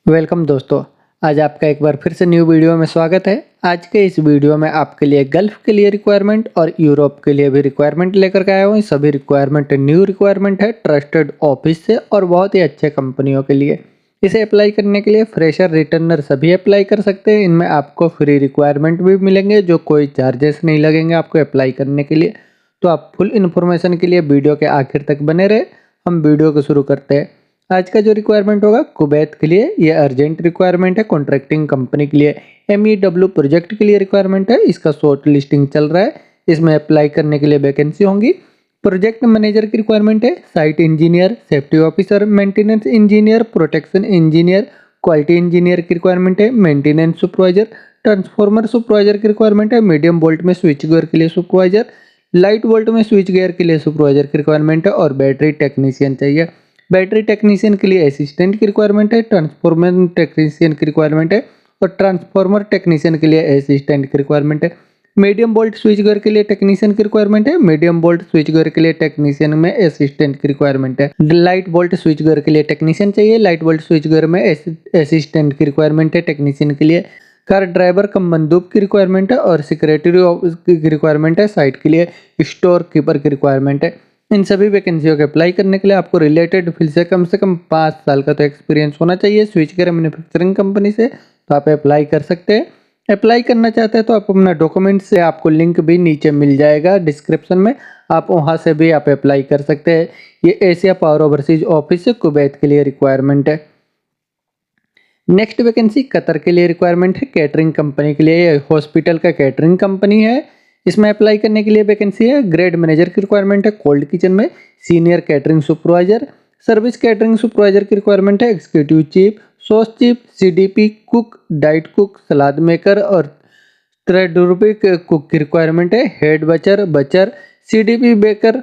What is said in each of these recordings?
Welcome दोस्तों। आज आपका एक बार फिर से न्यू वीडियो में स्वागत है। आज के इस वीडियो में आपके लिए गल्फ के लिए रिक्वायरमेंट और यूरोप के लिए भी रिक्वायरमेंट लेकर के आया हूँ। सभी रिक्वायरमेंट न्यू रिक्वायरमेंट है, ट्रस्टेड ऑफिस से और बहुत ही अच्छे कंपनियों के लिए। इसे अप्लाई करने के लिए फ्रेशर रिटर्नर सभी अप्लाई कर सकते हैं। इनमें आपको फ्री रिक्वायरमेंट भी मिलेंगे, जो कोई चार्जेस नहीं लगेंगे आपको अप्लाई करने के लिए। तो आप फुल इन्फॉर्मेशन के लिए वीडियो के आखिर तक बने रहे। हम वीडियो को शुरू करते हैं। आज का जो रिक्वायरमेंट होगा कुवैत के लिए, ये अर्जेंट रिक्वायरमेंट है। कॉन्ट्रैक्टिंग कंपनी के लिए MEW प्रोजेक्ट के लिए रिक्वायरमेंट है। इसका शॉर्ट लिस्टिंग चल रहा है। इसमें अप्लाई करने के लिए वैकेंसी होंगी। प्रोजेक्ट मैनेजर की रिक्वायरमेंट है, site engineer, safety officer, maintenance engineer, protection engineer, quality engineer की रिक्वायरमेंट है, मेंटेनेंस सुपरवाइजर, ट्रांसफॉर्मर सुपरवाइजर की रिक्वायरमेंट है, मीडियम वोल्ट में स्विच गियर के लिए सुपरवाइजर, लाइट वोल्ट में स्विच गियर के लिए सुपरवाइजर की रिक्वायरमेंट है और बैटरी टेक्नीशियन चाहिए। बैटरी टेक्नीशियन के लिए असिस्टेंट की रिक्वायरमेंट है, ट्रांसफॉर्मर टेक्नीशियन की रिक्वायरमेंट है और ट्रांसफॉर्मर टेक्नीशियन के लिए असिस्टेंट की रिक्वायरमेंट है। मीडियम वोल्ट स्विच गियर के लिए टेक्नीशियन की रिक्वायरमेंट है, मीडियम वोल्ट स्विच गियर के लिए टेक्नीशियन में असिस्टेंट की रिक्वायरमेंट है। लाइट वोल्ट स्विच गियर के लिए टेक्नीशियन चाहिए, लाइट वोल्ट स्विच गियर में असिस्टेंट की रिक्वायरमेंट है टेक्नीशियन के लिए। कार ड्राइवर कम मंदूब की रिक्वायरमेंट है और सेक्रेटरी की रिक्वायरमेंट है। साइट के लिए स्टोर कीपर की रिक्वायरमेंट है। इन सभी वैकेंसियों के अप्लाई करने के लिए आपको रिलेटेड फील्ड से कम 5 साल का तो एक्सपीरियंस होना चाहिए स्विच गियर मैन्युफैक्चरिंग कंपनी से। तो आप अप्लाई कर सकते हैं। अप्लाई करना चाहते हैं तो आप अपना डॉक्यूमेंट से, आपको लिंक भी नीचे मिल जाएगा डिस्क्रिप्शन में, आप वहां से भी आप अप्लाई कर सकते हैं। ये एशिया पावर ओवरसीज ऑफिस से कुवैत के लिए रिक्वायरमेंट है। नेक्स्ट वैकेंसी कतर के लिए रिक्वायरमेंट है, कैटरिंग कंपनी के लिए। हॉस्पिटल का कैटरिंग कंपनी है। इसमें अप्लाई करने के लिए वैकेंसी है। ग्रेड मैनेजर की रिक्वायरमेंट है कोल्ड किचन में, senior catering supervisor, service catering supervisor की रिक्वायरमेंट है, executive chief, sauce chief, CDP cook, diet cook, salad maker और थ्रेडरूपिक कुक की रिक्वायरमेंट है। Head butcher, CDP baker,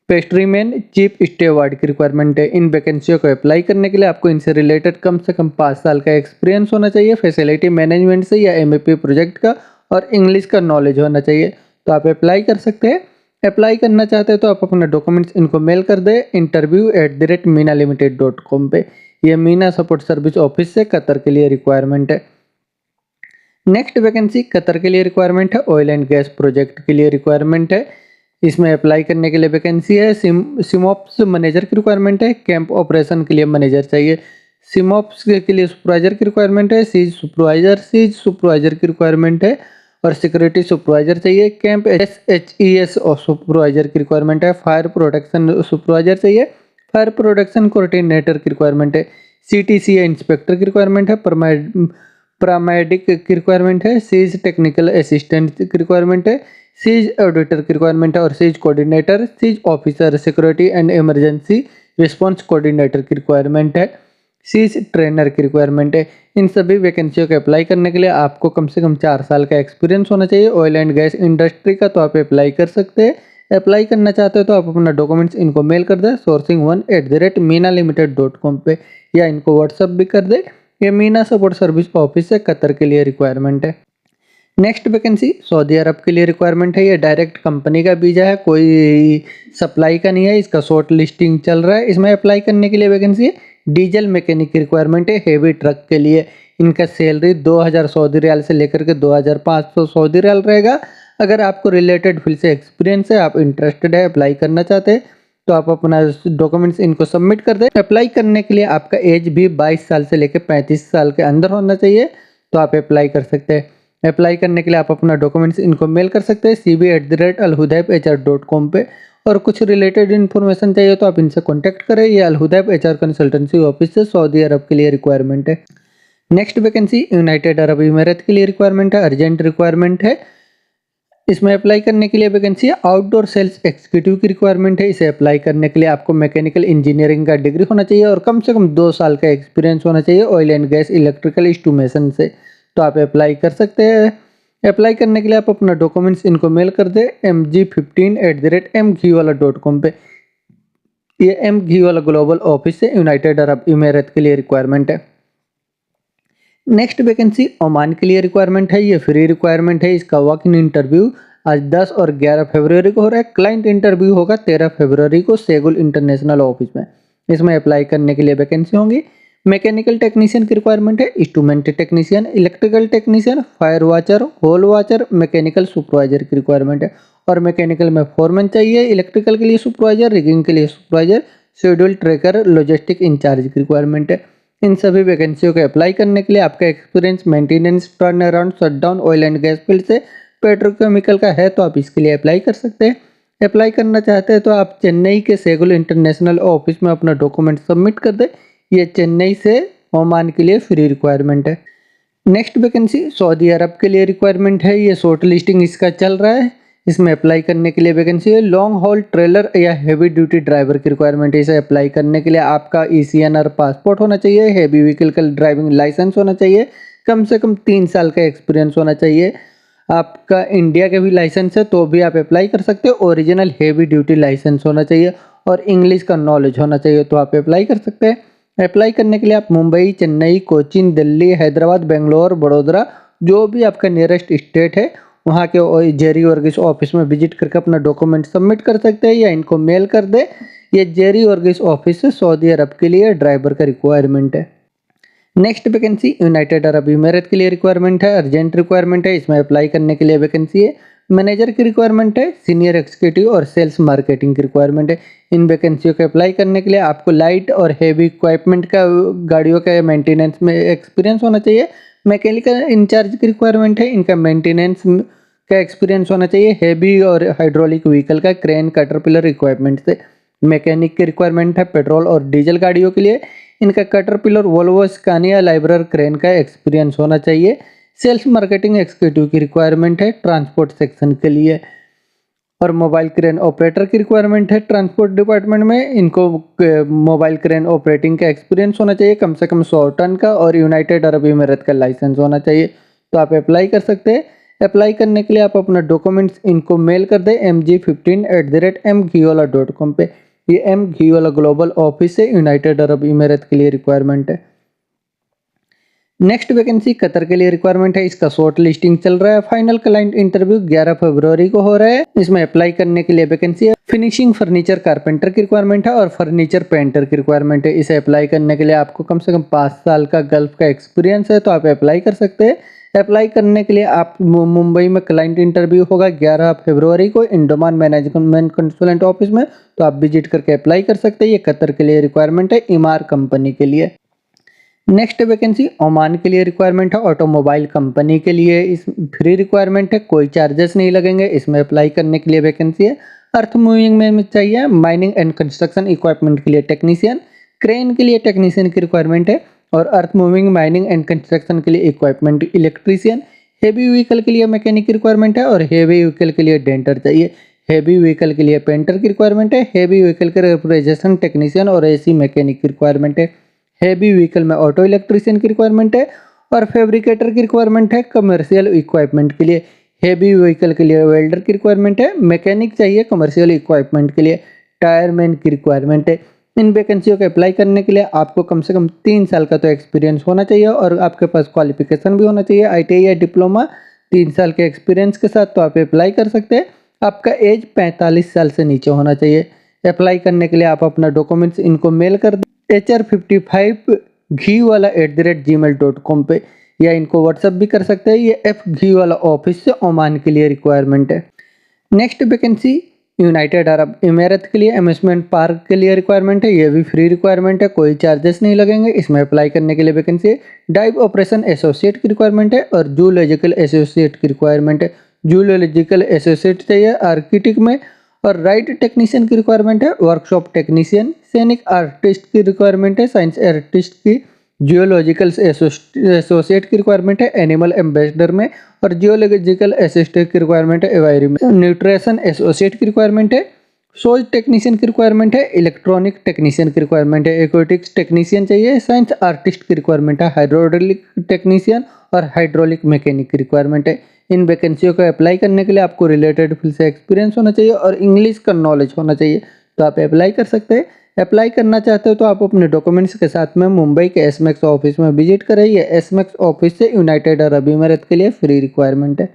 pastry man, chief steward की रिक्वायरमेंट है। इन वैकेंसियों को अप्लाई करने के लिए आपको इनसे रिलेटेड कम से कम 5 साल का एक्सपीरियंस होना चाहिए फैसिलिटी मैनेजमेंट से या MEP प्रोजेक्ट का, और इंग्लिश का नॉलेज होना चाहिए। तो आप अप्लाई कर सकते हैं। अप्लाई करना चाहते हैं तो आप अपना डॉक्यूमेंट्स इनको मेल कर दें interview@minalimited.com पे। ये मीना सपोर्ट सर्विस ऑफिस से कतर के लिए रिक्वायरमेंट है। नेक्स्ट वैकेंसी कतर के लिए रिक्वायरमेंट है, ऑयल एंड गैस प्रोजेक्ट के लिए रिक्वायरमेंट है। इसमें अप्लाई करने के लिए वैकेंसी है। सिमोप्स मैनेजर की रिक्वायरमेंट है, कैंप ऑपरेशन के लिए मैनेजर चाहिए। सिमोप्स के लिए सुपरवाइजर की रिक्वायरमेंट है, सीज सुपरवाइजर की रिक्वायरमेंट है और सिक्योरिटी सुपरवाइजर चाहिए। कैंप SHES और सुपरवाइजर की रिक्वायरमेंट है। फायर प्रोटेक्शन सुपरवाइजर चाहिए। फायर प्रोटेक्शन कोऑर्डिनेटर की रिक्वायरमेंट है। CTCA इंस्पेक्टर की रिक्वायरमेंट है। पैरामेडिक की रिक्वायरमेंट है। सीज टेक्निकल असिस्टेंट की रिक्वायरमेंट है। सीज ऑडिटर की रिक्वायरमेंट है और सीज कोऑर्डिनेटर, सीज officer, security and emergency response coordinator की रिक्वायरमेंट है। सीज ट्रेनर की रिक्वायरमेंट है। इन सभी वैकेंसियों के अप्लाई करने के लिए आपको कम से कम 4 साल का एक्सपीरियंस होना चाहिए ऑयल एंड गैस इंडस्ट्री का। तो आप अप्लाई कर सकते हैं। अप्लाई करना चाहते हो तो आप अपना डॉक्यूमेंट्स इनको मेल कर दें sourcing1@minalimited.com पे, या इनको व्हाट्सअप भी कर दे। ये मीना सपोर्ट सर्विस ऑफिस से कतर के लिए रिक्वायरमेंट है। नेक्स्ट वैकेंसी सऊदी अरब के लिए रिक्वायरमेंट है। ये डायरेक्ट कंपनी का वीजा है, कोई सप्लाई का नहीं है। इसका शॉर्ट लिस्टिंग चल रहा है। इसमें अप्लाई करने के लिए वैकेंसी है। डीजल मैकेनिक की रिक्वायरमेंट है, हेवी ट्रक के लिए। इनका सैलरी 2000 सऊदी रियाल से लेकर के 2500 सऊदी रियाल रहेगा। अगर आपको रिलेटेड फील्ड से एक्सपीरियंस है, आप इंटरेस्टेड है, अप्लाई करना चाहते हैं, तो आप अपना डॉक्यूमेंट्स इनको सबमिट कर दें। अप्लाई करने के लिए आपका एज भी 22 साल से लेकर 35 साल के अंदर होना चाहिए। तो आप अप्लाई कर सकते हैं। अप्लाई करने के लिए आप अपना डॉक्यूमेंट्स इनको मेल कर सकते हैं cv@alhudaib.hr.com पे। और कुछ रिलेटेड इन्फॉर्मेशन चाहिए तो आप इनसे कांटेक्ट करें। ये अलहुदैब HR कंसल्टेंसी ऑफिस से सऊदी अरब के लिए रिक्वायरमेंट है। Next vacancy United Arab emirate के लिए रिक्वायरमेंट है, अर्जेंट रिक्वायरमेंट है। इसमें अप्लाई करने के लिए वैकेंसी है। आउटडोर सेल्स एग्जीक्यूटिव की रिक्वायरमेंट है। इसे अप्लाई करने के लिए आपको मैकेनिकल इंजीनियरिंग का डिग्री होना चाहिए और कम से कम 2 साल का एक्सपीरियंस होना चाहिए oil and gas electrical instrumentation से। तो आप अप्लाई कर सकते हैं। अप्लाई करने के लिए आप अपना डॉक्यूमेंट्स इनको मेल कर दें mg15@mghwala.com पे। ये mghwala ग्लोबल ऑफिस से यूनाइटेड अरब इमिरेट के लिए रिक्वायरमेंट है। नेक्स्ट वैकेंसी ओमान के लिए रिक्वायरमेंट है। ये फ्री रिक्वायरमेंट है। इसका वॉक इन इंटरव्यू आज 10 और 11 फरवरी को हो रहा है। क्लाइंट इंटरव्यू होगा 13 फरवरी को सेगुल इंटरनेशनल ऑफिस में। इसमें अप्लाई करने के लिए वैकेंसी होंगी। मैकेनिकल टेक्नीशियन की रिक्वायरमेंट है, instrument technician, electrical technician, fire watcher, hole watcher, mechanical supervisor की रिक्वायरमेंट है। और मैकेनिकल में फोरमैन चाहिए, इलेक्ट्रिकल के लिए सुपरवाइजर, रिगिंग के लिए supervisor, schedule tracker, logistic in charge की रिक्वायरमेंट है। इन सभी वैकेंसियों को अप्लाई करने के लिए आपका experience maintenance, turn around, shutdown, oil and gas field से, पेट्रोकेमिकल का है तो आप इसके लिए अप्लाई कर सकते हैं। अप्लाई करना चाहते हैं तो आप चेन्नई के सेगुल इंटरनेशनल ऑफिस में अपना डॉक्यूमेंट सबमिट कर दें। ये चेन्नई से ओमान के लिए फ्री रिक्वायरमेंट है। नेक्स्ट वैकेंसी सऊदी अरब के लिए रिक्वायरमेंट है। ये शॉर्ट लिस्टिंग इसका चल रहा है। इसमें अप्लाई करने के लिए वैकेंसी है लॉन्ग हॉल ट्रेलर या हेवी ड्यूटी ड्राइवर की रिक्वायरमेंट है। इसे अप्लाई करने के लिए आपका ECNR पासपोर्ट होना चाहिए, हेवी व्हीकल का ड्राइविंग लाइसेंस होना चाहिए, कम से कम 3 साल का एक्सपीरियंस होना चाहिए। आपका इंडिया का भी लाइसेंस है तो भी आप अप्लाई कर सकते हो। ओरिजिनल हेवी ड्यूटी लाइसेंस होना चाहिए और इंग्लिश का नॉलेज होना चाहिए तो आप अप्लाई कर सकते हैं। अप्लाई करने के लिए आप मुंबई, चेन्नई, कोचीन, दिल्ली, हैदराबाद, बेंगलोर, बड़ोदरा, जो भी आपका नियरेस्ट स्टेट है वहाँ के जेरी वर्गीस ऑफिस में विजिट करके अपना डॉक्यूमेंट सबमिट कर सकते हैं या इनको मेल कर दे। ये जेरी वर्गीस ऑफिस से सऊदी अरब के लिए ड्राइवर का रिक्वायरमेंट है। नेक्स्ट वैकेंसी यूनाइटेड अरब इमीरेत के लिए रिक्वायरमेंट है, अर्जेंट रिक्वायरमेंट है। इसमें अप्लाई करने के लिए वैकेंसी है मैनेजर की रिक्वायरमेंट है, सीनियर एक्जीक्यूटिव और सेल्स मार्केटिंग की रिक्वायरमेंट है। इन वैकेंसियों को अप्लाई करने के लिए आपको लाइट और हेवी इक्विपमेंट का गाड़ियों का मेंटेनेंस में एक्सपीरियंस होना चाहिए। मैकेनिकल इंचार्ज की रिक्वायरमेंट है, इनका मेंटेनेंस का एक्सपीरियंस होना चाहिए। हेवी और हाइड्रोलिक व्हीकल का क्रेन, कैटरपिलर इक्विपमेंट से। मैकेनिक की रिक्वायरमेंट है पेट्रोल और डीजल गाड़ियों के लिए, इनका कैटरपिलर, वोल्वो, स्कानिया, लाइब्रर क्रेन का एक्सपीरियंस होना चाहिए। सेल्स मार्केटिंग एक्जीक्यूटिव की रिक्वायरमेंट है ट्रांसपोर्ट सेक्शन के लिए। और मोबाइल क्रेन ऑपरेटर की रिक्वायरमेंट है ट्रांसपोर्ट डिपार्टमेंट में, इनको मोबाइल क्रेन ऑपरेटिंग का एक्सपीरियंस होना चाहिए, कम से कम 100 टन का, और यूनाइटेड अरब इमीरेत का लाइसेंस होना चाहिए तो आप अप्लाई कर सकते हैं। अप्लाई करने के लिए आप अपना डॉक्यूमेंट्स इनको मेल कर दें mg15@mgiola.com पे। ये mgiola ग्लोबल ऑफिस से यूनाइटेड अरब इमीरेत के लिए रिक्वायरमेंट है। नेक्स्ट वैकेंसी कतर के लिए रिक्वायरमेंट है। इसका शॉर्ट लिस्टिंग चल रहा है। फाइनल क्लाइंट इंटरव्यू 11 फरवरी को हो रहा है। इसमें अप्लाई करने के लिए वैकेंसी है फिनिशिंग फर्नीचर कारपेंटर की रिक्वायरमेंट है और फर्नीचर पेंटर की रिक्वायरमेंट है। इसे अप्लाई करने के लिए आपको कम से कम 5 साल का गल्फ का एक्सपीरियंस है तो आप अप्लाई कर सकते हैं। अप्लाई करने के लिए आप मुंबई में क्लाइंट इंटरव्यू होगा 11 फरवरी को इंडोमान मैनेजमेंट कंसल्टेंट ऑफिस में, तो आप विजिट करके अप्लाई कर सकते हैं। ये कतर के लिए रिक्वायरमेंट है, इमार कंपनी के लिए। नेक्स्ट वैकेंसी ओमान के लिए रिक्वायरमेंट है ऑटोमोबाइल कंपनी के लिए। इस फ्री रिक्वायरमेंट है, कोई चार्जेस नहीं लगेंगे। इसमें अप्लाई करने के लिए वैकेंसी है अर्थ मूविंग में चाहिए, माइनिंग एंड कंस्ट्रक्शन इक्विपमेंट के लिए टेक्नीशियन, क्रेन के लिए टेक्नीशियन की रिक्वायरमेंट है और earth moving, mining and construction के लिए इक्विपमेंट इलेक्ट्रीशियन। हेवी व्हीकल के लिए मैकेनिक की रिक्वायरमेंट है और हेवी व्हीकल के लिए डेंटर चाहिए। हेवी व्हीकल के लिए पेंटर की रिक्वायरमेंट है। हेवी व्हीकल के रेफ्रिजरेशन टेक्नीशियन और AC मैकेनिक की रिक्वायरमेंट है। हेवी व्हीकल में ऑटो इलेक्ट्रीशियन की रिक्वायरमेंट है और फैब्रिकेटर की रिक्वायरमेंट है कमर्शियल इक्विपमेंट के लिए। हेवी व्हीकल के लिए वेल्डर की रिक्वायरमेंट है। मैकेनिक चाहिए कमर्शियल इक्विपमेंट के लिए। टायरमैन की रिक्वायरमेंट है। इन वैकेंसियों को अप्लाई करने के लिए आपको कम से कम 3 साल का तो एक्सपीरियंस होना चाहिए और आपके पास क्वालिफिकेशन भी होना चाहिए, ITI या डिप्लोमा 3 साल के एक्सपीरियंस के साथ, तो आप अप्लाई कर सकते हैं। आपका एज 45 साल से नीचे होना चाहिए। अप्लाई करने के लिए आप अपना डॉक्यूमेंट्स इनको मेल कर दें hr55ghiwala@gmail.com पे, या इनको व्हाट्सअप भी कर सकते हैं। ये F घीवाला ऑफिस से ओमान के लिए रिक्वायरमेंट है। नेक्स्ट वैकेंसी यूनाइटेड अरब इमीरेत के लिए अम्यूजमेंट पार्क के लिए रिक्वायरमेंट है। ये भी फ्री रिक्वायरमेंट है, कोई चार्जेस नहीं लगेंगे। इसमें अप्लाई करने के लिए वैकेंसी है डाइव ऑपरेशन एसोसिएट की रिक्वायरमेंट है और जूलॉजिकल एसोसिएट की रिक्वायरमेंट है। जूलॉजिकल एसोसिएट चाहिए आर्किटेक्ट में और राइट टेक्नीशियन की रिक्वायरमेंट है। वर्कशॉप टेक्नीशियन, सैनिक आर्टिस्ट की रिक्वायरमेंट है। साइंस आर्टिस्ट की, जियोलॉजिकल एसोसिएट की रिक्वायरमेंट है एनिमल एम्बेसडर में और जियोलॉजिकल असिस्टेंट की रिक्वायरमेंट है एवायरी में। न्यूट्रिशन एसोसिएट की रिक्वायरमेंट है। सोज टेक्नीशियन की रिक्वायरमेंट है। इलेक्ट्रॉनिक टेक्नीशियन की रिक्वायरमेंट है। एक्वेटिक्स टेक्नीशियन चाहिए। साइंस आर्टिस्ट की रिक्वायरमेंट है। हाइड्रोलिक टेक्नीशियन और हाइड्रोलिक मैकेनिक की रिक्वायरमेंट है। इन वैकेंसियों को अप्लाई करने के लिए आपको रिलेटेड फील्ड से एक्सपीरियंस होना चाहिए और इंग्लिश का नॉलेज होना चाहिए तो आप अप्लाई कर सकते हैं। अप्लाई करना चाहते हो तो आप अपने डॉक्यूमेंट्स के साथ में मुंबई के एसमैक्स ऑफिस में विजिट करें। ये एसमैक्स ऑफिस से यूनाइटेड अरब इमीरेत के लिए फ्री रिक्वायरमेंट है।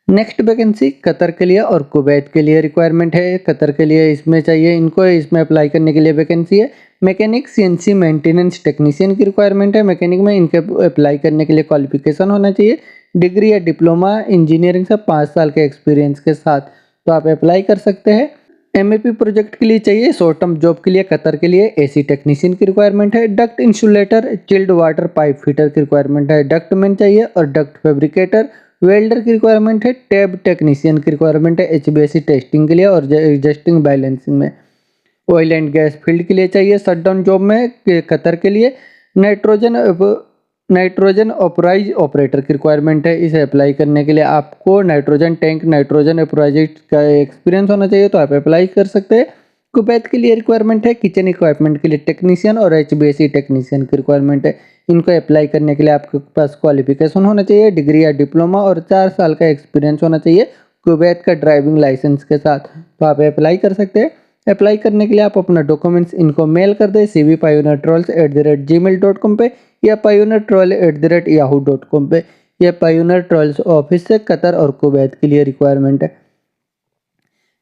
नेक्स्ट वैकेंसी कतर के लिए और कुवैत के लिए रिक्वायरमेंट है। कतर के लिए इसमें चाहिए इनको, इसमें अप्लाई करने के लिए वैकेंसी है मैकेनिक सीएनसी मेंटेनेंस टेक्नीशियन की रिक्वायरमेंट है। मैकेनिक में इनके अप्लाई करने के लिए क्वालिफिकेशन होना चाहिए डिग्री या डिप्लोमा इंजीनियरिंग से 5 साल के एक्सपीरियंस के साथ, तो आप अप्लाई कर सकते हैं। एमएपी प्रोजेक्ट के लिए चाहिए, शॉर्ट टर्म जॉब के लिए कतर के लिए एसी टेक्नीशियन की रिक्वायरमेंट है। Duct insulator chilled water pipe fitter की रिक्वायरमेंट है। डक्ट मैन चाहिए और डक्ट फैब्रिकेटर वेल्डर की रिक्वायरमेंट है। टैब टेक्नीशियन की रिक्वायरमेंट है एचबीएससी टेस्टिंग के लिए और एडजस्टिंग बैलेंसिंग में। ऑयल एंड गैस फील्ड के लिए चाहिए शटडाउन जॉब में कतर के लिए। नाइट्रोजन ऑपराइज ऑपरेटर की रिक्वायरमेंट है। इसे अप्लाई करने के लिए आपको नाइट्रोजन टैंक नाइट्रोजन ऑपराइज का एक्सपीरियंस होना चाहिए, तो आप अप्लाई कर सकते हैं। कुवैत के लिए रिक्वायरमेंट है किचन इक्विपमेंट के लिए टेक्नीशियन और एचबीएससी टेक्नीशियन की रिक्वायरमेंट है। इनको अप्लाई करने के लिए आपके पास क्वालिफिकेशन होना चाहिए डिग्री या डिप्लोमा और 4 साल का एक्सपीरियंस होना चाहिए कुवैत का ड्राइविंग लाइसेंस के साथ, तो आप अप्लाई कर सकते हैं। अप्लाई करने के लिए आप अपना डॉक्यूमेंट्स इनको मेल कर दें cvpioneertrolls@gmail.com पे या pioneertroll@yahoo.com पे। यह पायोनियर ट्रॉल्स ऑफिस से कतर और कुवैत के लिए रिक्वायरमेंट है।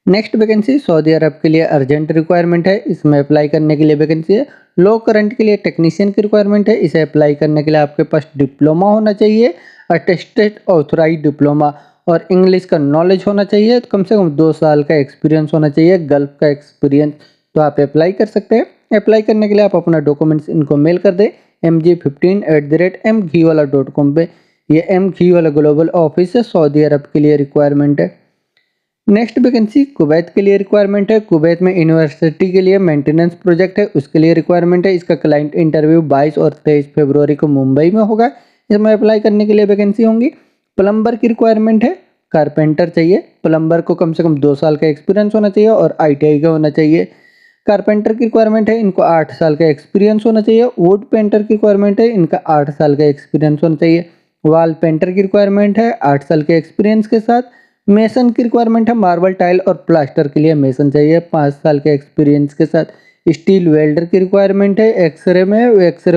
नेक्स्ट वैकेंसी सऊदी अरब के लिए अर्जेंट रिक्वायरमेंट है। इसमें अप्लाई करने के लिए वैकेंसी है। लो करंट के लिए टेक्नीशियन की रिक्वायरमेंट है। इसे अप्लाई करने के लिए आपके पास डिप्लोमा होना चाहिए, अटेस्टेड ऑथराइज डिप्लोमा, और इंग्लिश का नॉलेज होना चाहिए। कम से कम 2 साल का एक्सपीरियंस होना चाहिए, गल्फ का एक्सपीरियंस, तो आप अप्लाई कर सकते हैं। अप्लाई करने के लिए आप अपना डॉक्यूमेंट्स इनको मेल कर दें mg15@mghwala.com पे। ये mghwala ग्लोबल ऑफिस है, सऊदी अरब के लिए रिक्वायरमेंट है। नेक्स्ट वैकेंसी कुवैत के लिए रिक्वायरमेंट है। कुवैत में यूनिवर्सिटी के लिए मेंटेनेंस प्रोजेक्ट है, उसके लिए रिक्वायरमेंट है। इसका क्लाइंट इंटरव्यू 22 और 23 फरवरी को मुंबई में होगा। इसमें अप्लाई करने के लिए वैकेंसी होंगी। प्लम्बर की रिक्वायरमेंट है, कारपेंटर चाहिए। प्लम्बर को कम से कम 2 साल का एक्सपीरियंस होना चाहिए और आईटीआई का होना चाहिए। कारपेंटर की रिक्वायरमेंट है, इनको 8 साल का एक्सपीरियंस होना चाहिए। वुड पेंटर की रिक्वायरमेंट है, इनका 8 साल का एक्सपीरियंस होना चाहिए। वॉल पेंटर की रिक्वायरमेंट है 8 साल के एक्सपीरियंस के साथ। मेसन की रिक्वायरमेंट है, मार्बल टाइल और प्लास्टर के लिए मेसन चाहिए 5 साल के एक्सपीरियंस के साथ। स्टील वेल्डर की रिक्वायरमेंट है, एक्सरे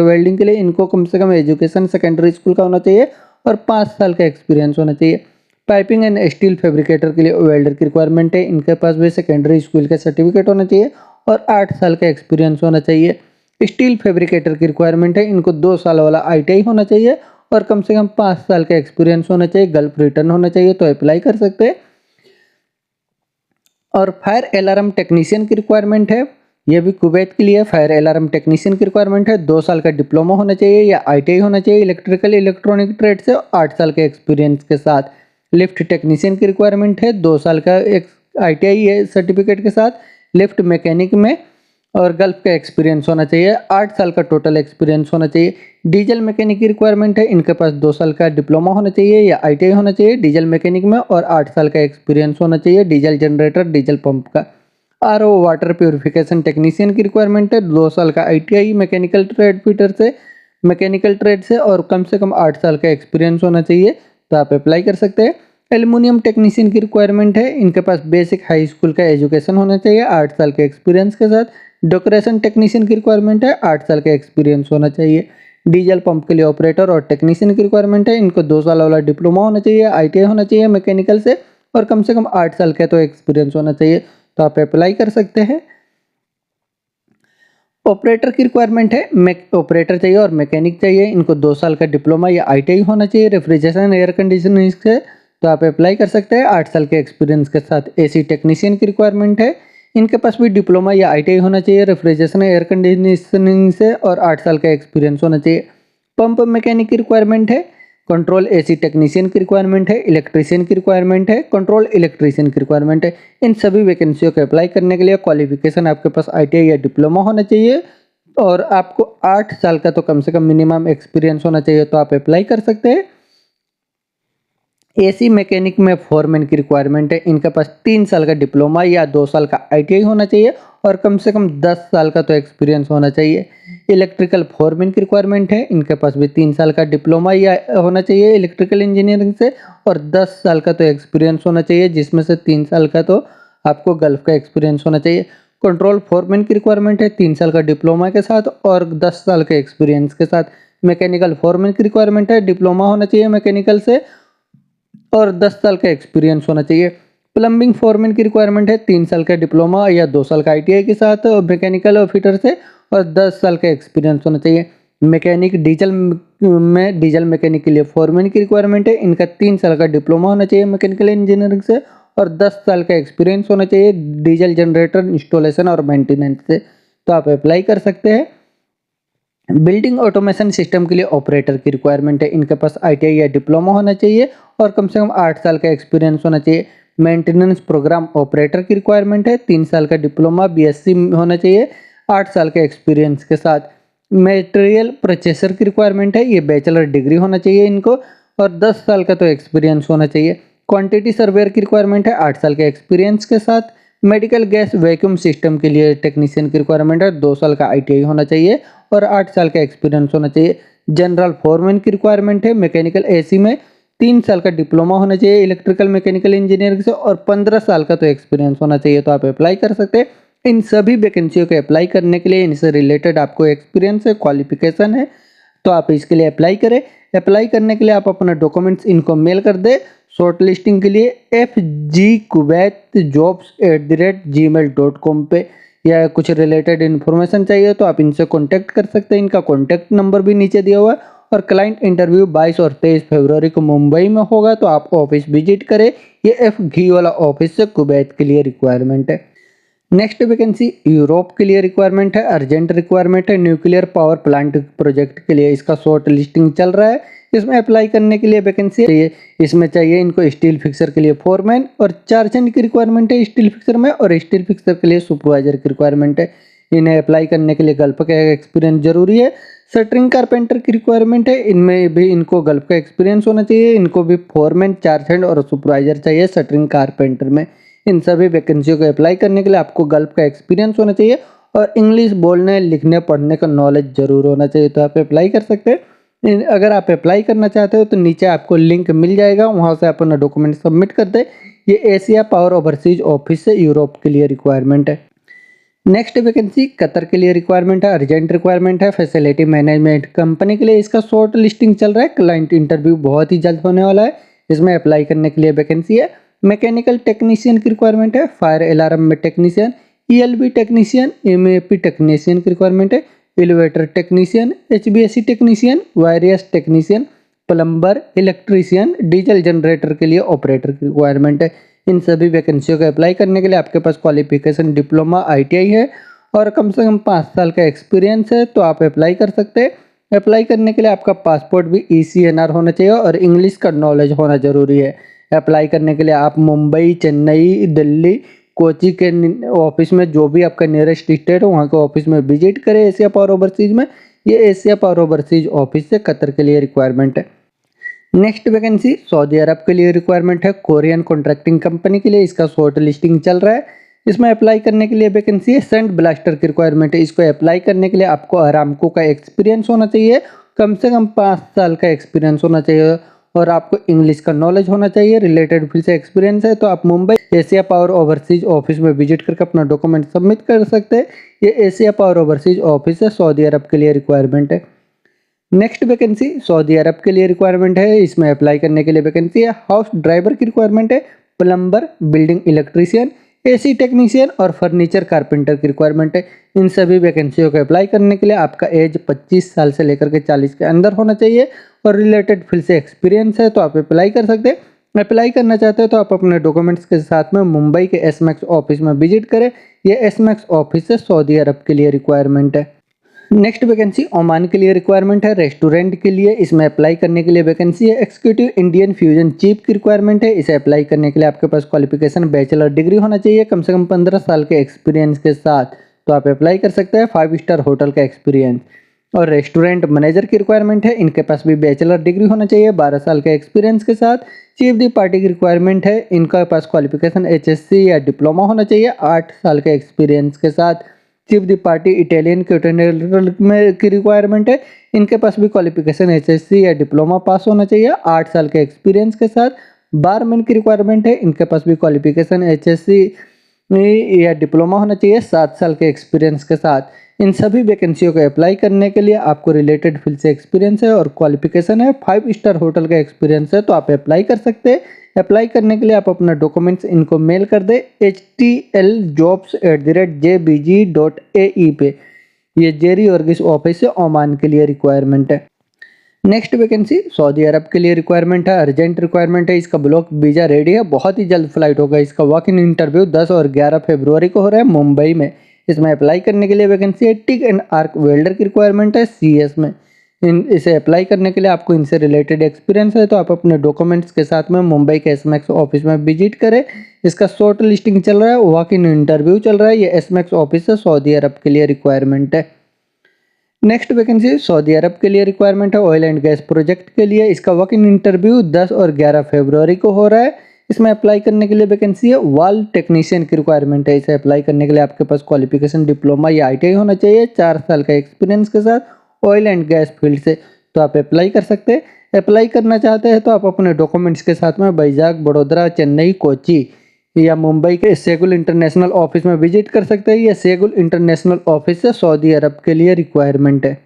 वेल्डिंग के लिए इनको कम से कम एजुकेशन सेकेंडरी स्कूल का होना चाहिए और 5 साल का एक्सपीरियंस होना चाहिए। पाइपिंग एंड स्टील फैब्रिकेटर के लिए वेल्डर की रिक्वायरमेंट है, इनके पास भी सेकेंडरी स्कूल का सर्टिफिकेट होना चाहिए और 8 साल का एक्सपीरियंस होना चाहिए। स्टील फैब्रिकेटर की रिक्वायरमेंट है, इनको 2 साल वाला आईटीआई होना चाहिए और कम से कम 5 साल का एक्सपीरियंस होना चाहिए, गल्फ रिटर्न होना चाहिए, तो अप्लाई कर सकते हैं। और फायर अलार्म टेक्नीशियन की रिक्वायरमेंट है, ये भी कुवैत के लिए फायर अलार्म टेक्नीशियन की रिक्वायरमेंट है। 2 साल का डिप्लोमा होना चाहिए या आईटीआई होना चाहिए इलेक्ट्रिकल इलेक्ट्रॉनिक ट्रेड से, 8 साल के एक्सपीरियंस के साथ। लिफ्ट टेक्नीशियन की रिक्वायरमेंट है, 2 साल का एक आईटीआई सर्टिफिकेट के साथ लिफ्ट मैकेनिक में और गल्फ का एक्सपीरियंस होना चाहिए, 8 साल का टोटल एक्सपीरियंस होना चाहिए। डीजल मैकेनिक की रिक्वायरमेंट है, इनके पास 2 साल का डिप्लोमा होना चाहिए या आईटीआई होना चाहिए डीजल मैकेनिक में और 8 साल का एक्सपीरियंस होना चाहिए डीजल जनरेटर डीजल पंप का। आरओ वाटर प्यूरिफिकेशन टेक्नीशियन की रिक्वायरमेंट है, 2 साल का आईटीआई मैकेनिकल ट्रेड फिटर से मैकेनिकल ट्रेड से और कम से कम 8 साल का एक्सपीरियंस होना चाहिए, तो आप अप्लाई कर सकते हैं। एल्युमिनियम टेक्नीशियन की रिक्वायरमेंट है, इनके पास बेसिक हाई स्कूल का एजुकेशन होना चाहिए 8 साल के एक्सपीरियंस के साथ। डेकोरेशन टेक्नीशियन की रिक्वायरमेंट है, 8 साल का एक्सपीरियंस होना चाहिए। डीजल पंप के लिए ऑपरेटर और टेक्नीशियन की रिक्वायरमेंट है, इनको 2 साल वाला डिप्लोमा होना चाहिए, आईटीआई होना चाहिए मैकेनिकल से और कम से कम 8 साल का तो एक्सपीरियंस होना चाहिए, तो आप अप्लाई कर सकते हैं। ऑपरेटर की रिक्वायरमेंट है, ऑपरेटर चाहिए और मैकेनिक चाहिए, इनको 2 साल का डिप्लोमा या आईटीआई होना चाहिए रेफ्रिजरेशन एयर कंडीशनिंग से, तो आप अप्लाई कर सकते हैं 8 साल के एक्सपीरियंस के साथ। एसी टेक्नीशियन की रिक्वायरमेंट है, इनके पास भी डिप्लोमा या आईटीआई होना चाहिए रेफ्रिजरेशन एयर कंडीशनिंग से और 8 साल का एक्सपीरियंस होना चाहिए। पंप मैकेनिक की रिक्वायरमेंट है, कंट्रोल एसी टेक्नीशियन की रिक्वायरमेंट है, इलेक्ट्रीशियन की रिक्वायरमेंट है, कंट्रोल इलेक्ट्रीशियन की रिक्वायरमेंट है। इन सभी वैकेंसियों को अप्लाई करने के लिए क्वालिफिकेशन आपके पास आईटीआई या डिप्लोमा होना चाहिए और आपको 8 साल का तो कम से कम मिनिमम एक्सपीरियंस होना चाहिए, तो आप अप्लाई कर सकते हैं। एसी मैकेनिक में फोरमैन की रिक्वायरमेंट है, इनके पास 3 साल का डिप्लोमा या 2 साल का आईटीआई होना चाहिए और कम से कम 10 साल का तो एक्सपीरियंस होना चाहिए। इलेक्ट्रिकल फोरमैन की रिक्वायरमेंट है, इनके पास भी 3 साल का डिप्लोमा या होना चाहिए इलेक्ट्रिकल इंजीनियरिंग से और 10 साल का तो एक्सपीरियंस होना चाहिए, जिसमें से 3 साल का तो आपको गल्फ का एक्सपीरियंस होना चाहिए। कंट्रोल फोरमैन की रिक्वायरमेंट है, 3 साल का डिप्लोमा के साथ और 10 साल के एक्सपीरियंस के साथ। मैकेनिकल फोरमैन की रिक्वायरमेंट है, डिप्लोमा होना चाहिए मैकेनिकल से और 10 साल का एक्सपीरियंस होना चाहिए। प्लम्बिंग फोरमैन की रिक्वायरमेंट है, 3 साल का डिप्लोमा या 2 साल का आईटीआई के साथ मैकेनिकल और फिटर से और 10 साल का एक्सपीरियंस होना चाहिए। मैकेनिक डीजल मैकेनिक के लिए फोरमैन की रिक्वायरमेंट है। इनका 3 साल का डिप्लोमा होना चाहिए मैकेनिकल इंजीनियरिंग से और 10 साल का एक्सपीरियंस होना चाहिए डीजल जनरेटर इंस्टॉलेशन और मेंटेनेंस से। तो आप अप्लाई कर सकते हैं। बिल्डिंग ऑटोमेशन सिस्टम के लिए ऑपरेटर की रिक्वायरमेंट है। इनके पास आईटीआई या डिप्लोमा होना चाहिए और कम से कम 8 साल का एक्सपीरियंस होना चाहिए। मेंटेनेंस प्रोग्राम ऑपरेटर की रिक्वायरमेंट है। 3 साल का डिप्लोमा बीएससी होना चाहिए 8 साल के एक्सपीरियंस के साथ। मटेरियल परचेसर की रिक्वायरमेंट है। ये बैचलर डिग्री होना चाहिए इनको और 10 साल का तो एक्सपीरियंस होना चाहिए। क्वांटिटी सर्वेयर की रिक्वायरमेंट है 8 साल के एक्सपीरियंस के साथ। मेडिकल गैस वैक्यूम सिस्टम के लिए टेक्नीशियन की रिक्वायरमेंट है 2 साल का आईटीआई होना चाहिए और 8 साल का एक्सपीरियंस होना चाहिए। जनरल फोरमैन की रिक्वायरमेंट है मैकेनिकल एसी में 3 साल का डिप्लोमा होना चाहिए इलेक्ट्रिकल मैकेनिकल इंजीनियरिंग से और 15 साल का तो एक्सपीरियंस होना चाहिए। तो आप अप्लाई कर सकते हैं। इन सभी वैकेंसियों के अप्लाई करने के लिए इनसे रिलेटेड आपको एक्सपीरियंस है क्वालिफिकेशन है तो आप इसके लिए अप्लाई करें। अप्लाई करने के लिए आप अपना डॉक्यूमेंट्स इनको मेल कर दें शॉर्ट लिस्टिंग के लिए fgkuwait@gmail.com पे या कुछ रिलेटेड इन्फॉर्मेशन चाहिए तो आप इनसे कांटेक्ट कर सकते हैं। इनका कांटेक्ट नंबर भी नीचे दिया हुआ है और क्लाइंट इंटरव्यू 22 और 23 फरवरी को मुंबई में होगा तो आप ऑफिस विजिट करें। ये FG वाला ऑफिस से कुवैत के लिए रिक्वायरमेंट है। नेक्स्ट वैकेंसी यूरोप के लिए रिक्वायरमेंट है अर्जेंट रिक्वायरमेंट है न्यूक्लियर पावर प्लांट प्रोजेक्ट के लिए इसका शॉर्ट लिस्टिंग चल रहा है। इसमें अप्लाई करने के लिए वैकेंसी चाहिए। इसमें चाहिए इनको स्टील फिक्सर के लिए फोरमैन और 4 जन की रिक्वायरमेंट है स्टील फिक्सर में और स्टील फिक्सर के लिए सुपरवाइजर की रिक्वायरमेंट है। इन्हें अप्लाई करने के लिए गल्फ का एक्सपीरियंस जरूरी है। शटरिंग कारपेंटर की रिक्वायरमेंट है इनमें भी इनको गल्फ का एक्सपीरियंस होना चाहिए। इनको भी फोरमैन 4 जन और सुपरवाइजर चाहिए शटरिंग कारपेंटर में। इन सभी वैकेंसियों को अप्लाई करने के लिए आपको गल्फ का एक्सपीरियंस होना चाहिए और इंग्लिश बोलने लिखने पढ़ने का नॉलेज जरूर होना चाहिए तो आप अप्लाई कर सकते हैं। अगर आप अप्लाई करना चाहते हो तो नीचे आपको लिंक मिल जाएगा वहां से अपना डॉक्यूमेंट सबमिट कर दे। ये एशिया पावर ओवरसीज ऑफिस से यूरोप के लिए रिक्वायरमेंट है। नेक्स्ट वैकेंसी कतर के लिए रिक्वायरमेंट है अर्जेंट रिक्वायरमेंट है फैसिलिटी मैनेजमेंट कंपनी के लिए इसका शॉर्ट लिस्टिंग चल रहा है। क्लाइंट इंटरव्यू बहुत ही जल्द होने वाला है। इसमें अप्लाई करने के लिए वैकेंसी है मैकेनिकल टेक्नीशियन की रिक्वायरमेंट है फायर अलार्म में technician ELB technician MAP technician की रिक्वायरमेंट है elevator technician HVAC technician various technician plumber electrician diesel generator के लिए ऑपरेटर की रिक्वायरमेंट है। इन सभी वैकेंसियों को अप्लाई करने के लिए आपके पास क्वालिफिकेशन डिप्लोमा ITI है और कम से कम 5 साल का एक्सपीरियंस है तो आप अप्लाई कर सकते हैं। अप्लाई करने के लिए आपका पासपोर्ट भी ECNR होना चाहिए और इंग्लिश का नॉलेज होना जरूरी है। अप्लाई करने के लिए आप मुंबई चेन्नई दिल्ली कोची के ऑफिस में जो भी आपका नियरेस्ट स्टेट हो वहाँ के ऑफिस में विजिट करें एशिया पावर ओवरसीज में। ये एशिया पावर ओवरसीज ऑफिस से कतर के लिए रिक्वायरमेंट है। नेक्स्ट वैकेंसी सऊदी अरब के लिए रिक्वायरमेंट है कोरियन कॉन्ट्रैक्टिंग कंपनी के लिए इसका शॉर्ट लिस्टिंग चल रहा है। इसमें अप्लाई करने के लिए वैकेंसी है सेंट ब्लास्टर की रिक्वायरमेंट है। इसको अप्लाई करने के लिए आपको अरामको का एक्सपीरियंस होना चाहिए कम से कम 5 साल का एक्सपीरियंस होना चाहिए और आपको इंग्लिश का नॉलेज होना चाहिए रिलेटेड फील्ड से एक्सपीरियंस है तो आप Mumbai Asia power overseas office में विजिट करके अपना डॉक्यूमेंट सबमिट कर सकते हैं। ये एशिया पावर ओवरसीज ऑफिस है सऊदी अरब के लिए रिक्वायरमेंट है। नेक्स्ट वैकेंसी सऊदी अरब के लिए रिक्वायरमेंट है। इसमें अप्लाई करने के लिए वैकेंसी है हाउस ड्राइवर की रिक्वायरमेंट है plumber building electrician AC technician और फर्नीचर कारपेंटर की रिक्वायरमेंट है। इन सभी वैकेंसियों को अप्लाई करने के लिए आपका एज 25 साल से लेकर के 40 के अंदर होना चाहिए और रिलेटेड फील्ड से एक्सपीरियंस है तो आप अप्लाई कर सकते हैं। अप्लाई करना चाहते हो तो आप अपने डॉक्यूमेंट्स के साथ में मुंबई के SMAX ऑफिस में विजिट करें। ये SMAX ऑफिस से सऊदी अरब के लिए रिक्वायरमेंट है। नेक्स्ट वैकेंसी ओमान के लिए रिक्वायरमेंट है रेस्टोरेंट के लिए। इसमें अप्लाई करने के लिए वैकेंसी है एक्जीक्यूटिव इंडियन फ्यूजन चीफ की रिक्वायरमेंट है। इसे अप्लाई करने के लिए आपके पास क्वालिफिकेशन बैचलर डिग्री होना चाहिए कम से कम 15 साल के एक्सपीरियंस के साथ तो आप अप्लाई कर सकते हैं। 5 स्टार होटल का एक्सपीरियंस और रेस्टोरेंट मैनेजर की रिक्वायरमेंट है। इनके पास भी बैचलर डिग्री होना चाहिए 12 साल के एक्सपीरियंस के साथ। चीफ दी पार्टी की रिक्वायरमेंट है। इनका पास क्वालिफिकेशन HSC या डिप्लोमा होना चाहिए 8 साल के एक्सपीरियंस के साथ। चीफ दी पार्टी इटालियन क्यूटेनरल में की रिक्वायरमेंट है। इनके पास भी क्वालिफिकेशन HSC या डिप्लोमा पास होना चाहिए 8 साल के एक्सपीरियंस के साथ। बारमैन की रिक्वायरमेंट है। इनके पास भी क्वालिफिकेशन HSC या डिप्लोमा होना चाहिए 7 साल के एक्सपीरियंस के साथ। इन सभी वैकेंसियों को अप्लाई करने के लिए आपको रिलेटेड फील्ड से एक्सपीरियंस है और क्वालिफिकेशन है 5 स्टार होटल का एक्सपीरियंस है तो आप अप्लाई कर सकते हैं। अप्लाई करने के लिए आप अपना डॉक्यूमेंट्स इनको मेल कर दें htlJobs@jbg.ae पे। ये जेरी वर्गीस ऑफिस से ओमान के लिए रिक्वायरमेंट है। नेक्स्ट वैकेंसी सऊदी अरब के लिए रिक्वायरमेंट है, अर्जेंट रिक्वायरमेंट है। इसका ब्लॉक वीज़ा रेडी है, बहुत ही जल्द फ्लाइट होगा। इसका वॉक इन इंटरव्यू 10 और 11 फरवरी को हो रहा है मुंबई में। इसमें अप्लाई करने के लिए वैकेंसी है टिक एंड आर्क वेल्डर की रिक्वायरमेंट है सीएस में। इसे अप्लाई करने के लिए आपको इनसे रिलेटेड एक्सपीरियंस है तो आप अपने डॉक्यूमेंट्स के साथ में मुंबई के एसमैक्स ऑफिस में विजिट करें। इसका शॉर्ट लिस्टिंग चल रहा है, वॉक इन इंटरव्यू चल रहा है। ये एसमैक्स ऑफिस है, सऊदी अरब के लिए रिक्वायरमेंट है। नेक्स्ट वैकेंसी सऊदी अरब के लिए रिक्वायरमेंट है ऑयल एंड गैस प्रोजेक्ट के लिए। इसका वर्क इन इंटरव्यू 10 और 11 फरवरी को हो रहा है। इसमें अप्लाई करने के लिए वैकेंसी है वाल्व टेक्नीशियन की रिक्वायरमेंट है। इसे अप्लाई करने के लिए आपके पास क्वालिफिकेशन डिप्लोमा या आईटीआई होना चाहिए, 4 साल का एक्सपीरियंस के साथ ऑयल एंड गैस फील्ड से, तो आप अप्लाई कर सकते हैं। अप्लाई करना चाहते हैं तो आप अपने डॉक्यूमेंट्स के साथ में वैजाग, बड़ोदरा, चेन्नई, कोची या मुंबई के सेगुल इंटरनेशनल ऑफिस में विजिट कर सकते हैं। यह सेगुल इंटरनेशनल ऑफिस से सऊदी अरब के लिए रिक्वायरमेंट है।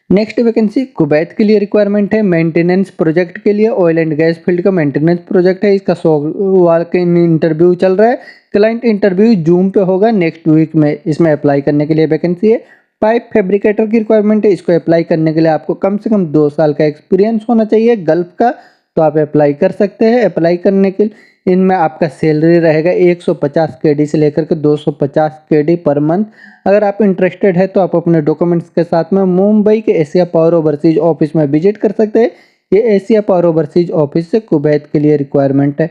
नेक्स्ट वैकेंसी कुवैत के लिए रिक्वायरमेंट है मेंटेनेंस प्रोजेक्ट के लिए। ऑयल एंड गैस फील्ड का मेंटेनेंस प्रोजेक्ट है। इसका वॉक इन इंटरव्यू चल रहा है। क्लाइंट इंटरव्यू जून पे होगा, नेक्स्ट वीक में। इसमें अप्लाई करने के लिए वैकेंसी है पाइप फैब्रिकेटर की रिक्वायरमेंट है। इसको अप्लाई करने के लिए आपको कम से कम 2 साल का एक्सपीरियंस होना चाहिए गल्फ का, तो आप अप्लाई कर सकते हैं। अप्लाई करने के इनमें आपका सैलरी रहेगा 150 केडी से लेकर के 250 केडी पर मंथ। अगर आप इंटरेस्टेड है तो आप अपने डॉक्यूमेंट्स के साथ में मुंबई के एशिया पावर ओवरसीज ऑफिस में विजिट कर सकते हैं। ये एशिया पावर ओवरसीज ऑफिस से कुवैत के लिए रिक्वायरमेंट है।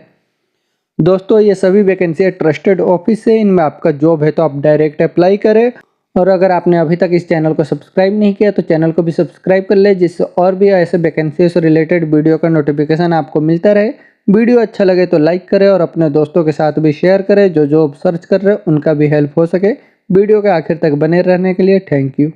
दोस्तों ये सभी वैकेंसी ट्रस्टेड ऑफिस से, इनमें आपका जॉब है तो आप डायरेक्ट अप्लाई करें। और अगर आपने अभी तक इस चैनल को सब्सक्राइब नहीं किया तो चैनल को भी सब्सक्राइब कर ले, जिससे और भी ऐसे वैकेंसी से रिलेटेड वीडियो का नोटिफिकेशन आपको मिलता रहे। वीडियो अच्छा लगे तो लाइक करें और अपने दोस्तों के साथ भी शेयर करें जो जॉब सर्च कर रहे हैं उनका भी हेल्प हो सके। वीडियो के आखिर तक बने रहने के लिए थैंक यू।